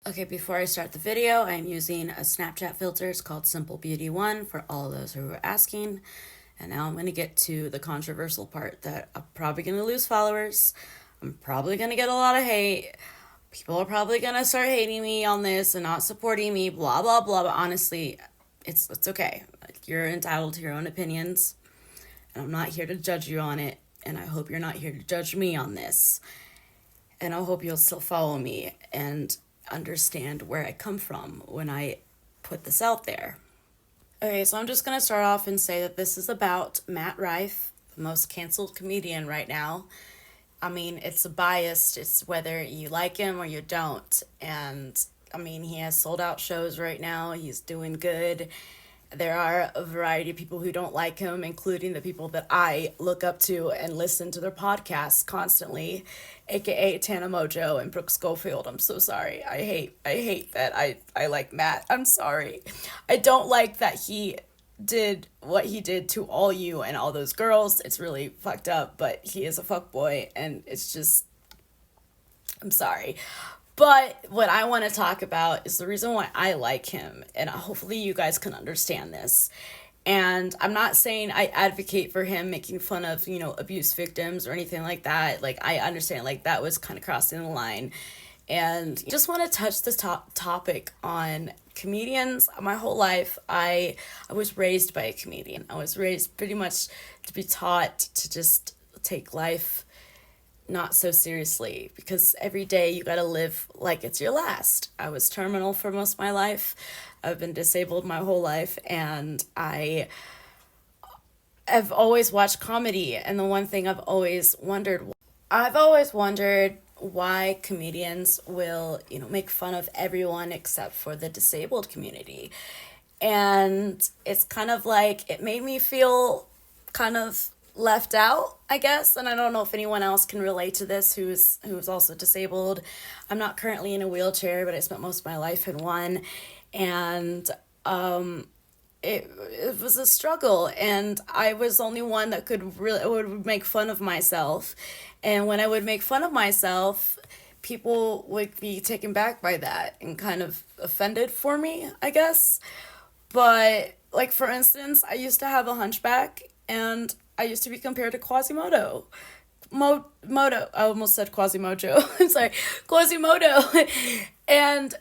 Okay, before I start the video, I'm using a Snapchat filter. It's called Simple Beauty 1 for all of those who are asking. And now I'm going to get to the controversial part that I'm probably going to lose followers. I'm probably going to get a lot of hate. People are probably going to start hating me on this and not supporting me, blah, blah, blah. But honestly, it's okay. You're entitled to your own opinions. And I'm not here to judge you on it. And I hope you're not here to judge me on this. And I hope you'll still follow me and understand where I come from when I put this out there. Okay, so I'm just going to start off and say that this is about Matt Rife, the most canceled comedian right now. I mean, it's biased. It's whether you like him or you don't. And, I mean, he has sold out shows right now. He's doing good. There are a variety of people who don't like him, including the people that I look up to and listen to their podcasts constantly, aka Tana Mojo and Brooke Schofield. I'm so sorry. I hate that I like Matt. I'm sorry. I don't like that he did what he did to all you and all those girls. It's really fucked up, but he is a fuckboy, and it's just, I'm sorry. But what I want to talk about is the reason why I like him, and hopefully you guys can understand this. And I'm not saying I advocate for him making fun of, abuse victims or anything like that. Like, I understand, like, that was kind of crossing the line. And just want to touch this topic on comedians. My whole life, I was raised by a comedian. I was raised pretty much to be taught to just take life not so seriously, because every day you gotta live like it's your last. I was terminal for most of my life. I've been disabled my whole life, and I have always watched comedy. And the one thing I've always wondered why comedians will, make fun of everyone except for the disabled community. And it's kind of like, it made me feel kind of left out, I guess. And I don't know if anyone else can relate to this who's also disabled. I'm not currently in a wheelchair, but I spent most of my life in one. And it was a struggle, and I was the only one that would make fun of myself. And when I would make fun of myself, people would be taken back by that and kind of offended for me, I guess. But, like, for instance, I used to have a hunchback, and I used to be compared to Quasimodo. I almost said Quasimodo. I'm sorry, Quasimodo. And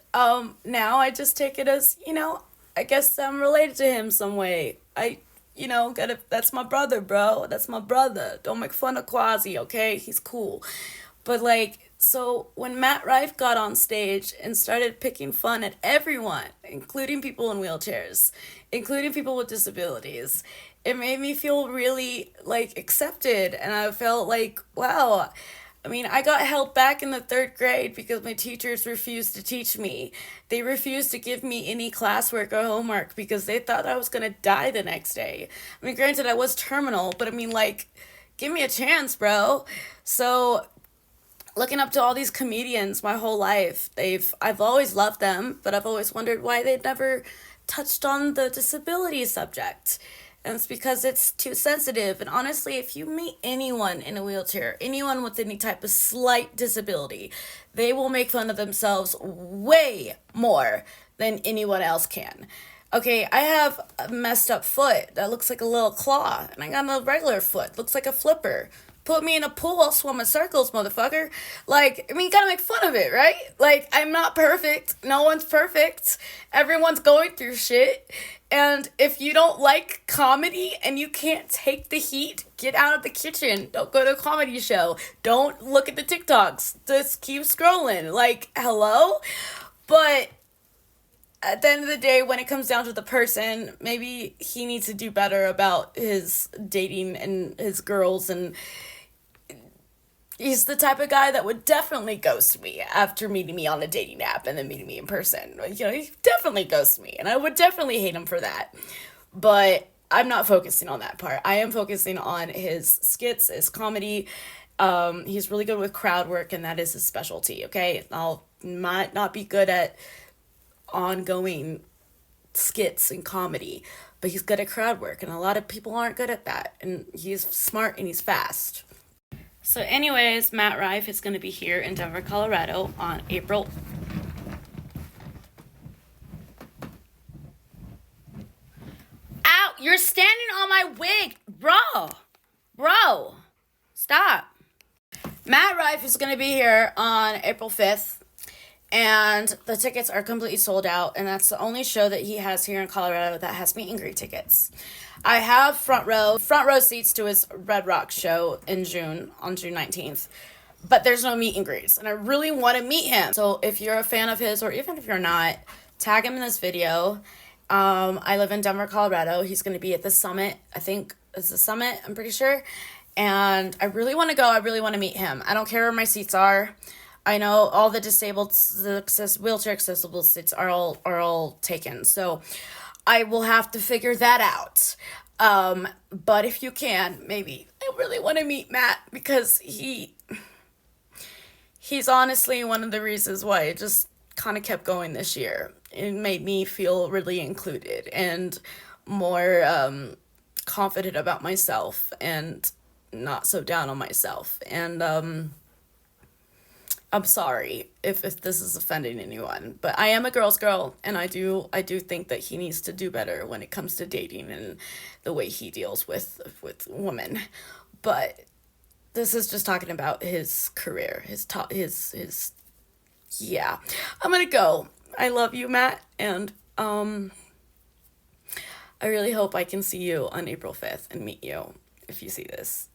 now I just take it as, I guess I'm related to him some way. That's my brother, bro. That's my brother. Don't make fun of Quasi, okay? He's cool. But, so when Matt Rife got on stage and started picking fun at everyone, including people in wheelchairs, including people with disabilities, it made me feel really, accepted. And I felt like, wow. I mean, I got held back in the 3rd grade because my teachers refused to teach me. They refused to give me any classwork or homework because they thought I was going to die the next day. I mean, granted, I was terminal, but I mean, give me a chance, bro. So, looking up to all these comedians my whole life, I've always loved them, but I've always wondered why they'd never touched on the disability subject. And it's because it's too sensitive. And honestly, if you meet anyone in a wheelchair, anyone with any type of slight disability, they will make fun of themselves way more than anyone else can. Okay, I have a messed up foot that looks like a little claw, and I got a regular foot, looks like a flipper. Put me in a pool, I'll swim in circles, motherfucker. You gotta make fun of it, right? I'm not perfect. No one's perfect. Everyone's going through shit. And if you don't like comedy and you can't take the heat, get out of the kitchen. Don't go to a comedy show. Don't look at the TikToks. Just keep scrolling. Hello? But at the end of the day, when it comes down to the person, maybe he needs to do better about his dating and his girls. And he's the type of guy that would definitely ghost me after meeting me on a dating app and then meeting me in person. He definitely ghosts me, and I would definitely hate him for that. But I'm not focusing on that part. I am focusing on his skits, his comedy. He's really good with crowd work, and that is his specialty, okay? Might not be good at ongoing skits and comedy, but he's good at crowd work, and a lot of people aren't good at that. And he's smart and he's fast. So anyways, Matt Rife is going to be here in Denver, Colorado on April You're standing on my wig, bro. Stop. Matt Rife is going to be here on April 5th, and the tickets are completely sold out, and that's the only show that he has here in Colorado that has meet and greet tickets. I have front row seats to his Red Rock show in June, on June 19th, but there's no meet and greets, and I really want to meet him. So if you're a fan of his, or even if you're not, tag him in this video. I live in Denver, Colorado. He's going to be at the Summit. I think it's the Summit, I'm pretty sure. And I really want to go. I really want to meet him. I don't care where my seats are. I know all the wheelchair accessible seats are all taken. So I will have to figure that out. But if you can, maybe. I really want to meet Matt because he's honestly one of the reasons why it just kind of kept going this year. It made me feel really included and more confident about myself and not so down on myself. And I'm sorry if this is offending anyone, but I am a girl's girl, and I do think that he needs to do better when it comes to dating and the way he deals with women. But this is just talking about his career, yeah. I'm gonna go. I love you, Matt, and I really hope I can see you on April 5th and meet you if you see this.